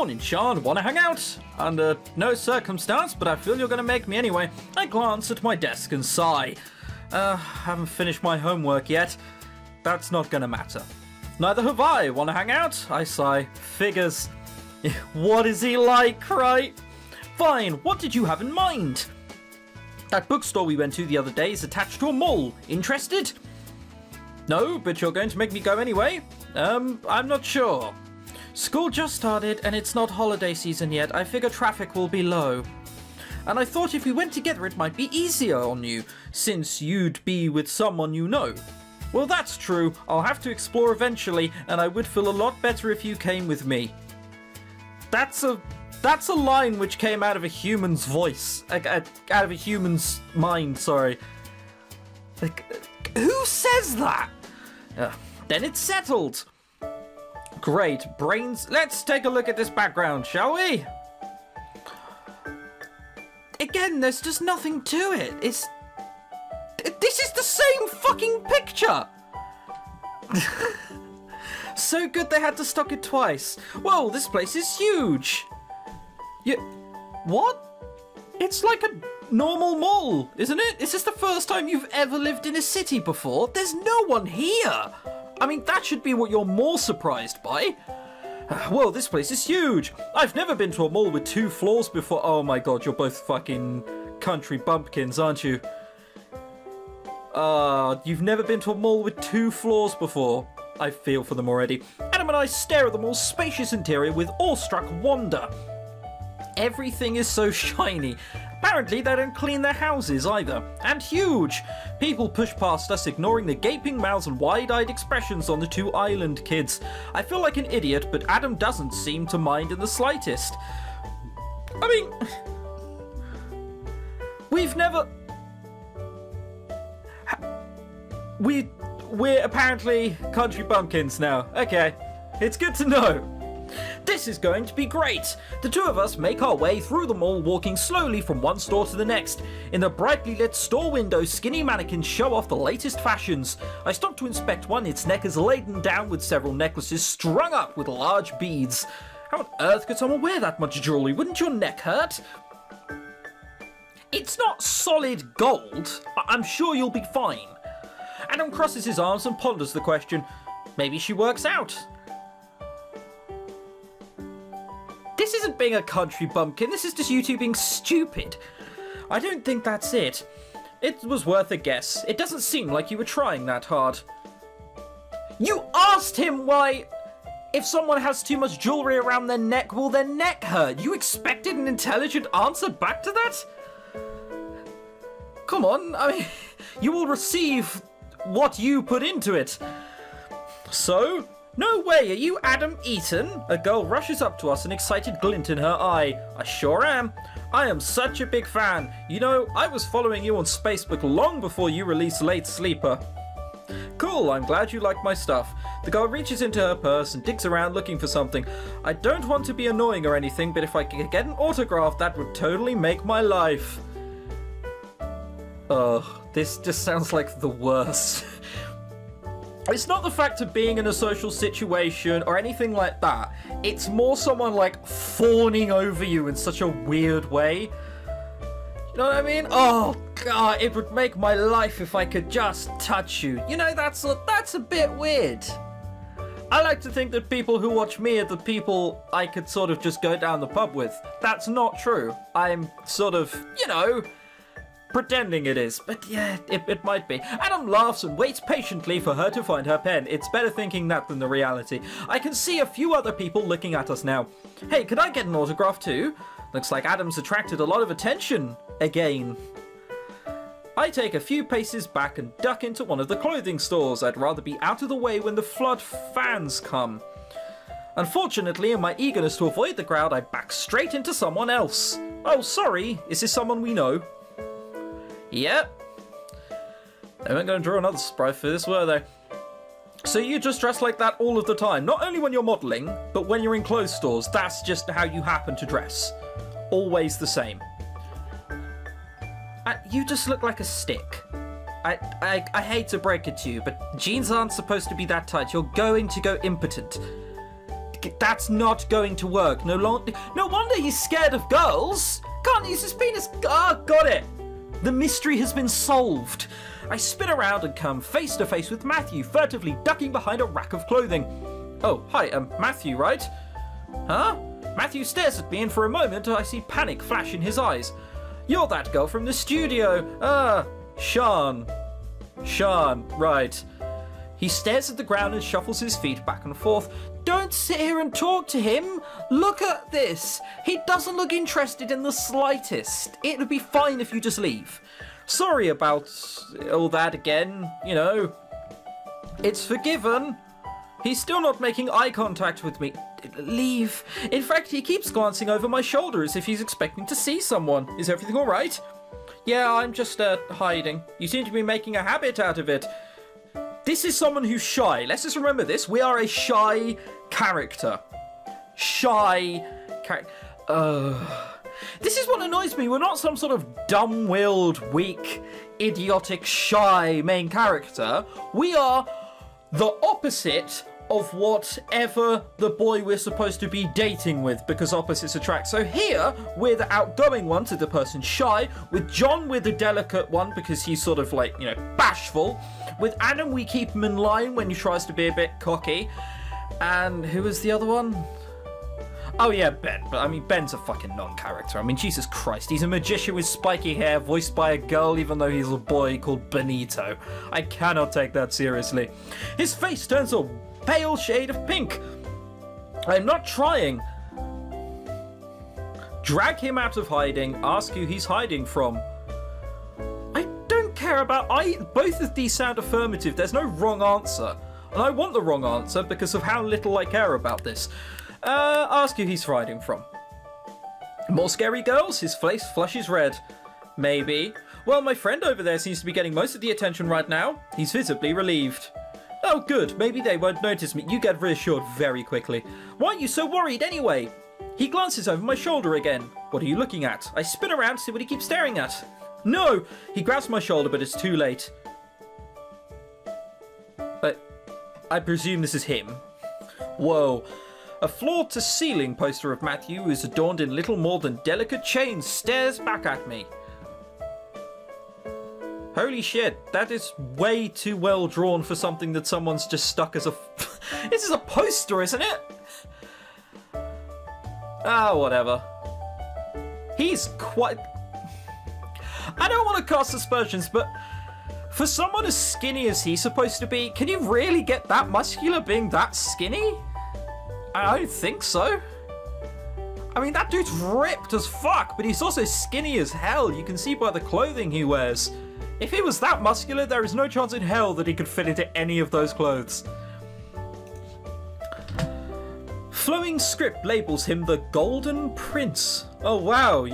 Morning, Sean. Wanna hang out? Under no circumstance, but I feel you're gonna make me anyway. I glance at my desk and sigh. Haven't finished my homework yet. That's not gonna matter. Neither have I. Wanna hang out? I sigh. Figures. What is he like, right? Fine. What did you have in mind? That bookstore we went to the other day is attached to a mall. Interested? No, but you're going to make me go anyway? I'm not sure. School just started and it's not holiday season yet. I figure traffic will be low. And I thought if we went together it might be easier on you, since you'd be with someone you know. Well, that's true. I'll have to explore eventually, and I would feel a lot better if you came with me. That's a line which came out of a human's voice. Out of a human's mind, sorry. Like, who says that? Then it's settled. Great. Brains. Let's take a look at this background, shall we? Again, there's just nothing to it. This is the same fucking picture! So good they had to stock it twice. Whoa, this place is huge! What? It's like a normal mall, isn't it? Is this the first time you've ever lived in a city before? There's no one here! I mean, that should be what you're more surprised by. Whoa, this place is huge! I've never been to a mall with 2 floors before. Oh my god, you're both fucking country bumpkins, aren't you? You've never been to a mall with 2 floors before. I feel for them already. Adam and I stare at the mall's spacious interior with awestruck wonder. Everything is so shiny. Apparently they don't clean their houses either. And huge. People push past us, ignoring the gaping mouths and wide-eyed expressions on the 2 island kids. I feel like an idiot, but Adam doesn't seem to mind in the slightest. I mean, we've never... We're apparently country bumpkins now. Okay, it's good to know. This is going to be great. The 2 of us make our way through the mall, walking slowly from one store to the next. In the brightly lit store window, skinny mannequins show off the latest fashions. I stop to inspect one. Its neck is laden down with several necklaces strung up with large beads. How on earth could someone wear that much jewelry? Wouldn't your neck hurt? It's not solid gold. I'm sure you'll be fine. Adam crosses his arms and ponders the question. Maybe she works out. This isn't being a country bumpkin, this is just you 2 being stupid. I don't think that's it. It was worth a guess. It doesn't seem like you were trying that hard. You asked him why... If someone has too much jewellery around their neck, will their neck hurt? You expected an intelligent answer back to that? Come on, I mean, you will receive what you put into it. So... No way, are you Adam Eaton? A girl rushes up to us, an excited glint in her eye. I sure am. I am such a big fan. You know, I was following you on Facebook long before you released Late Sleeper. Cool, I'm glad you like my stuff. The girl reaches into her purse and digs around looking for something. I don't want to be annoying or anything, but if I could get an autograph, that would totally make my life. Ugh, this just sounds like the worst. It's not the fact of being in a social situation or anything like that. It's more someone like fawning over you in such a weird way. You know what I mean? Oh god, it would make my life if I could just touch you. You know, that's a bit weird. I like to think that people who watch me are the people I could sort of just go down the pub with. That's not true. I'm sort of, you know... pretending it is, but yeah, it might be. Adam laughs and waits patiently for her to find her pen. It's better thinking that than the reality. I can see a few other people looking at us now. Hey, could I get an autograph too? Looks like Adam's attracted a lot of attention. Again. I take a few paces back and duck into one of the clothing stores. I'd rather be out of the way when the flood fans come. Unfortunately, in my eagerness to avoid the crowd, I back straight into someone else. Oh, sorry, is this someone we know? Yep. They weren't going to draw another surprise for this, were they? So you just dress like that all of the time? Not only when you're modelling, but when you're in clothes stores. That's just how you happen to dress. Always the same. You just look like a stick. I hate to break it to you, but jeans aren't supposed to be that tight. You're going to go impotent. That's not going to work. No wonder he's scared of girls. Can't use his penis. Ah, got it. The mystery has been solved. I spin around and come face to face with Matthew, furtively ducking behind a rack of clothing. Oh, hi, Matthew, right? Huh? Matthew stares at me, and for a moment I see panic flash in his eyes. You're that girl from the studio. Ah, Sean. Sean, right. He stares at the ground and shuffles his feet back and forth. Don't sit here and talk to him. Look at this. He doesn't look interested in the slightest. It would be fine if you just leave. Sorry about all that again, you know. It's forgiven. He's still not making eye contact with me. Leave. In fact, he keeps glancing over my shoulder as if he's expecting to see someone. Is everything all right? Yeah, I'm just hiding. You seem to be making a habit out of it. This is someone who's shy. Let's just remember this. We are a shy character. Shy character. This is what annoys me. We're not some sort of dumb-willed, weak, idiotic, shy main character. We are the opposite of whatever the boy we're supposed to be dating with, because opposites attract. So here, we're the outgoing one to the person shy. With John, we're the delicate one because he's sort of like, you know, bashful. With Adam, we keep him in line when he tries to be a bit cocky. And who was the other one? Oh yeah, Ben. But I mean, Ben's a fucking non-character. I mean, Jesus Christ. He's a magician with spiky hair, voiced by a girl, even though he's a boy called Benito. I cannot take that seriously. His face turns a pale shade of pink. I'm not trying. Drag him out of hiding. Ask who he's hiding from. I don't care about... Both of these sound affirmative. There's no wrong answer. And I want the wrong answer because of how little I care about this. Ask who he's hiding from. More scary girls? His face flushes red. Maybe. Well, my friend over there seems to be getting most of the attention right now. He's visibly relieved. Oh, good. Maybe they won't notice me. You get reassured very quickly. Why are you so worried anyway? He glances over my shoulder again. What are you looking at? I spin around to see what he keeps staring at. No! He grabs my shoulder, but it's too late. I presume this is him. Whoa. A floor-to-ceiling poster of Matthew, who is adorned in little more than delicate chains, stares back at me. Holy shit, that is way too well drawn for something that someone's just stuck as a... This is a poster, isn't it? Ah, whatever. He's quite... I don't want to cast aspersions, but for someone as skinny as he's supposed to be, can you really get that muscular being that skinny? I don't think so. I mean, that dude's ripped as fuck, but he's also skinny as hell. You can see by the clothing he wears. If he was that muscular, there is no chance in hell that he could fit into any of those clothes. Flowing script labels him the Golden Prince. Oh wow,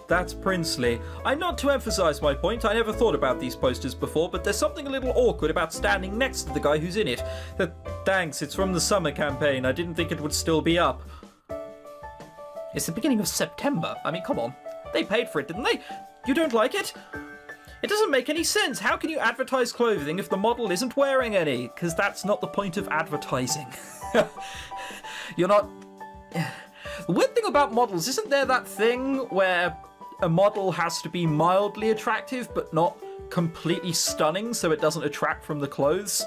that's princely. I'm not to emphasize my point, I never thought about these posters before, but there's something a little awkward about standing next to the guy who's in it. Thanks, it's from the summer campaign, I didn't think it would still be up. It's the beginning of September, I mean, come on. They paid for it, didn't they? You don't like it? It doesn't make any sense. How can you advertise clothing if the model isn't wearing any? Because that's not the point of advertising. You're not... The weird thing about models, isn't there that thing where a model has to be mildly attractive but not completely stunning so it doesn't attract from the clothes?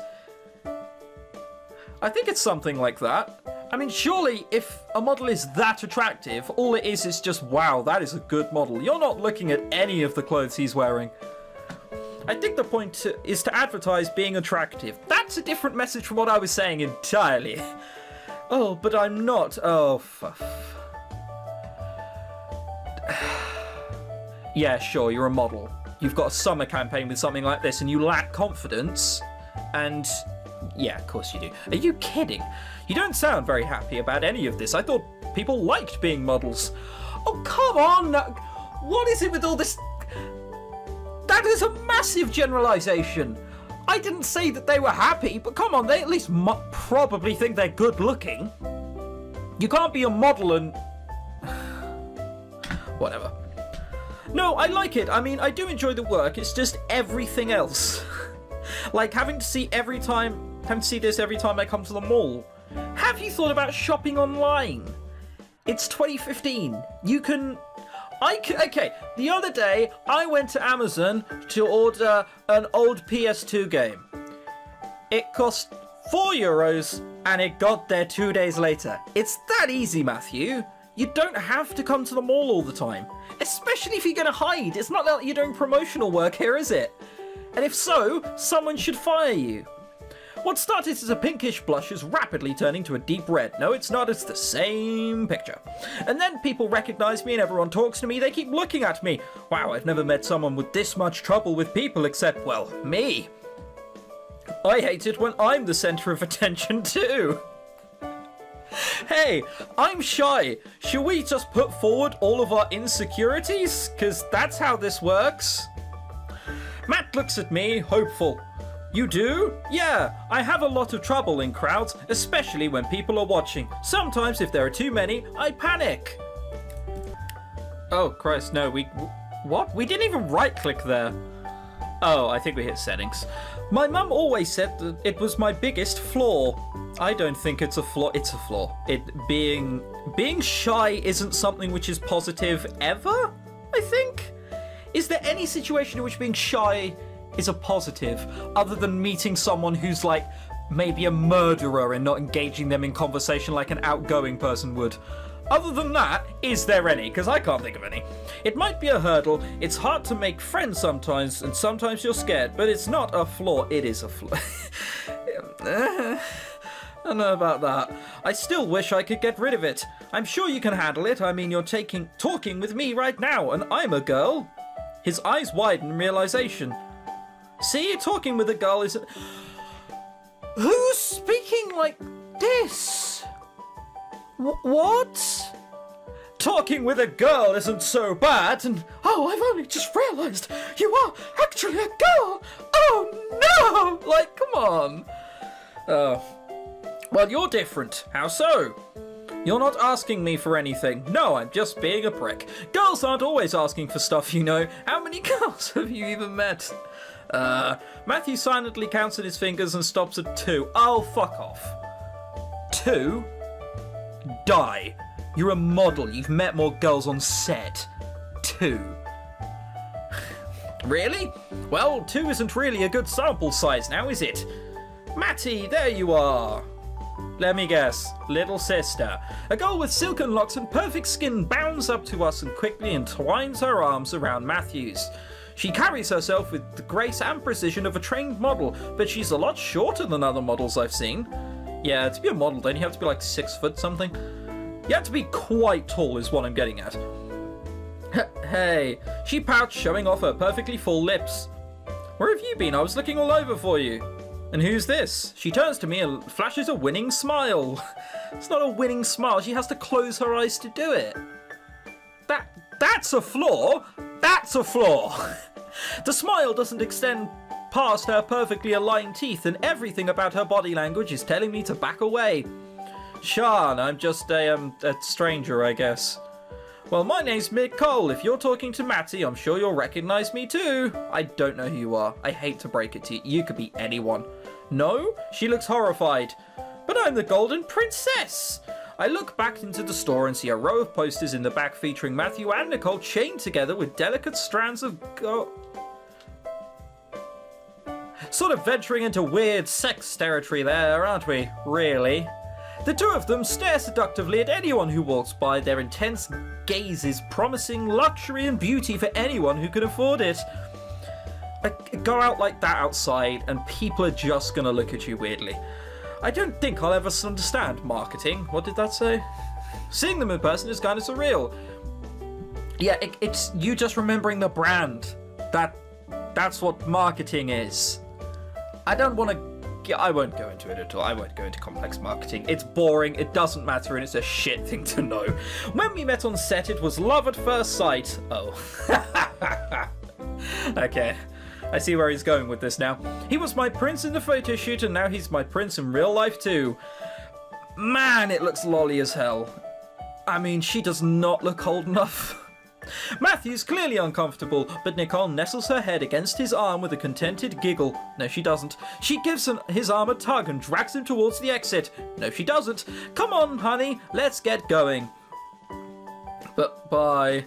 I think it's something like that. I mean, surely if a model is that attractive, all it is just, wow, that is a good model. You're not looking at any of the clothes he's wearing. I think the point is to advertise being attractive. That's a different message from what I was saying entirely. Oh, but I'm not. Oh, yeah, sure, you're a model. You've got a summer campaign with something like this and you lack confidence. And yeah, of course you do. Are you kidding? You don't sound very happy about any of this. I thought people liked being models. Oh, come on! What is it with all this? That is a massive generalization. I didn't say that they were happy, but come on, they at least probably think they're good looking. You can't be a model and... Whatever. No, I like it. I mean, I do enjoy the work. It's just everything else. Like having to see this every time I come to the mall. have you thought about shopping online? It's 2015. You can... Okay, the other day, I went to Amazon to order an old PS2 game. It cost €4, and it got there 2 days later. It's that easy, Matthew. You don't have to come to the mall all the time. Especially if you're going to hide. It's not like you're doing promotional work here, is it? And if so, someone should fire you. What started as a pinkish blush is rapidly turning to a deep red. No, it's not. It's the same picture. And then people recognize me and everyone talks to me. They keep looking at me. Wow, I've never met someone with this much trouble with people except, well, me. I hate it when I'm the center of attention too. Hey, I'm shy. Should we just put forward all of our insecurities? Because that's how this works. Matt looks at me, hopeful. You do? Yeah, I have a lot of trouble in crowds, especially when people are watching. Sometimes if there are too many, I panic. Oh, Christ, no, what? We didn't even right-click there. Oh, I think we hit settings. My mum always said that it was my biggest flaw. I don't think it's a flaw. It's a flaw. Being shy isn't something which is positive ever, I think. Is there any situation in which being shy is a positive, other than meeting someone who's like maybe a murderer and not engaging them in conversation like an outgoing person would? Other than that, is there any? Because I can't think of any. It might be a hurdle, it's hard to make friends sometimes, and sometimes you're scared, but it's not a flaw, it is a flaw. I don't know about that. I still wish I could get rid of it. I'm sure you can handle it. I mean, you're talking with me right now, and I'm a girl. His eyes widen in realization. See, talking with a girl isn't... Who's speaking like this? What? Talking with a girl isn't so bad, and... Oh, I've only just realized you are actually a girl! Oh, no! Like, come on. Well, you're different. How so? You're not asking me for anything. No, I'm just being a prick. Girls aren't always asking for stuff, you know. How many girls have you even met? Matthew silently counts on his fingers and stops at 2. Oh, fuck off. 2? Die. You're a model. You've met more girls on set. 2. Really? Well, 2 isn't really a good sample size now, is it? Matty, there you are. Let me guess. Little sister. A girl with silken locks and perfect skin bounds up to us and quickly entwines her arms around Matthew's. She carries herself with the grace and precision of a trained model, but she's a lot shorter than other models I've seen. Yeah, to be a model, don't you have to be like 6 foot something? You have to be quite tall is what I'm getting at. Hey, she pouts, showing off her perfectly full lips. Where have you been? I was looking all over for you. And who's this? She turns to me and flashes a winning smile. It's not a winning smile, she has to close her eyes to do it. That's a flaw? That's a flaw! The smile doesn't extend past her perfectly aligned teeth, and everything about her body language is telling me to back away. Sean, I'm just a stranger, I guess. Well, my name's Mick Cole. If you're talking to Matty, I'm sure you'll recognise me too. I don't know who you are. I hate to break it to you. You could be anyone. No? She looks horrified. But I'm the Golden Princess! I look back into the store and see a row of posters in the back featuring Matthew and Nicole chained together with delicate strands of Sort of venturing into weird sex territory there, aren't we? Really? The two of them stare seductively at anyone who walks by, their intense gazes promising luxury and beauty for anyone who can afford it. Go out like that outside and people are just gonna look at you weirdly. I don't think I'll ever understand marketing. What did that say? Seeing them in person is kind of surreal. Yeah, it's you just remembering the brand. That's what marketing is. I don't want to... I won't go into it at all. I won't go into complex marketing. It's boring, it doesn't matter, and it's a shit thing to know. When we met on set, it was love at first sight. Oh. Okay. I see where he's going with this now. He was my prince in the photo shoot, and now he's my prince in real life too. Man, it looks lolly as hell. I mean, she does not look old enough. Matthew's clearly uncomfortable, but Nicole nestles her head against his arm with a contented giggle. No, she doesn't. She gives his arm a tug and drags him towards the exit. No, she doesn't. Come on, honey, let's get going. But bye.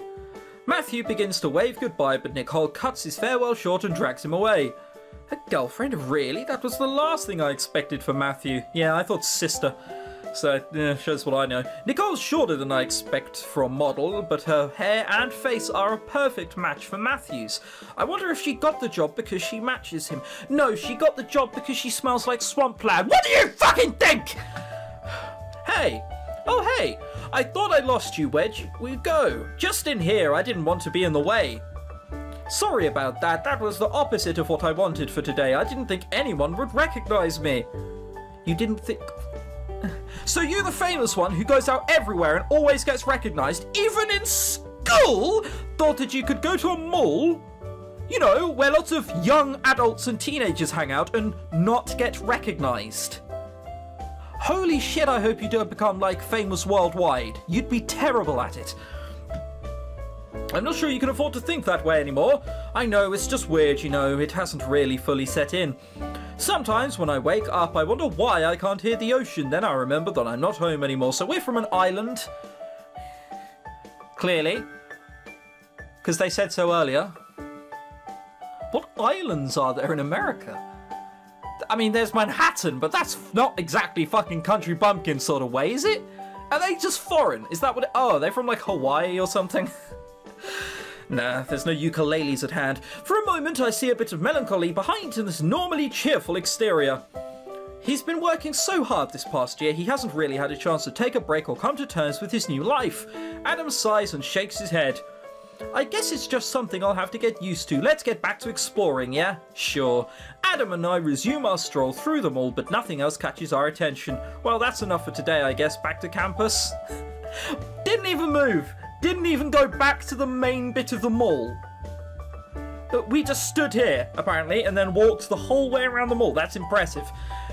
Matthew begins to wave goodbye, but Nicole cuts his farewell short and drags him away. A girlfriend? Really? That was the last thing I expected for Matthew. Yeah, I thought sister. So, shows what I know. Nicole's shorter than I expect for a model, but her hair and face are a perfect match for Matthew's. I wonder if she got the job because she matches him. No, she got the job because she smells like swampland. What do you fucking think? Hey. Oh, hey. I thought I lost you, Wedge. We go. Just in here. I didn't want to be in the way. Sorry about that. That was the opposite of what I wanted for today. I didn't think anyone would recognize me. You didn't think... So you're the famous one who goes out everywhere and always gets recognized, even in school? Thought that you could go to a mall, you know, where lots of young adults and teenagers hang out and not get recognized. Holy shit, I hope you don't become, like, famous worldwide. You'd be terrible at it. I'm not sure you can afford to think that way anymore. I know, it's just weird, you know, it hasn't really fully set in. Sometimes when I wake up, I wonder why I can't hear the ocean. Then I remember that I'm not home anymore. So we're from an island. Clearly. Because they said so earlier. What islands are there in America? I mean, there's Manhattan, but that's not exactly fucking country bumpkin sort of way, is it? Are they just foreign? Is that what oh, are they from like Hawaii or something? Nah, there's no ukuleles at hand. For a moment, I see a bit of melancholy behind this normally cheerful exterior. He's been working so hard this past year, he hasn't really had a chance to take a break or come to terms with his new life. Adam sighs and shakes his head. I guess it's just something I'll have to get used to. Let's get back to exploring, yeah? Sure. Adam and I resume our stroll through the mall, but nothing else catches our attention. Well, that's enough for today, I guess. Back to campus. Didn't even move. Didn't even go back to the main bit of the mall. We just stood here, apparently, and then walked the whole way around the mall. That's impressive.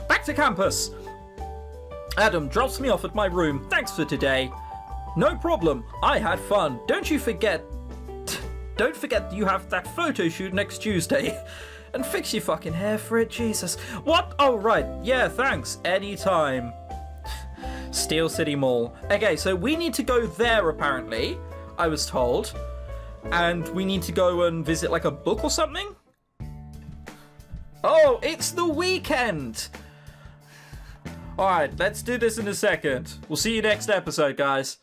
Back to campus. Adam drops me off at my room. Thanks for today. No problem. I had fun. Don't forget you have that photo shoot next Tuesday. And fix your fucking hair for it, Jesus. What? Oh, right. Yeah, thanks. Anytime. Steel City Mall. Okay, so we need to go there, apparently, I was told. And we need to go and visit, like, a book or something? Oh, it's the weekend! Alright, let's do this in a second. We'll see you next episode, guys.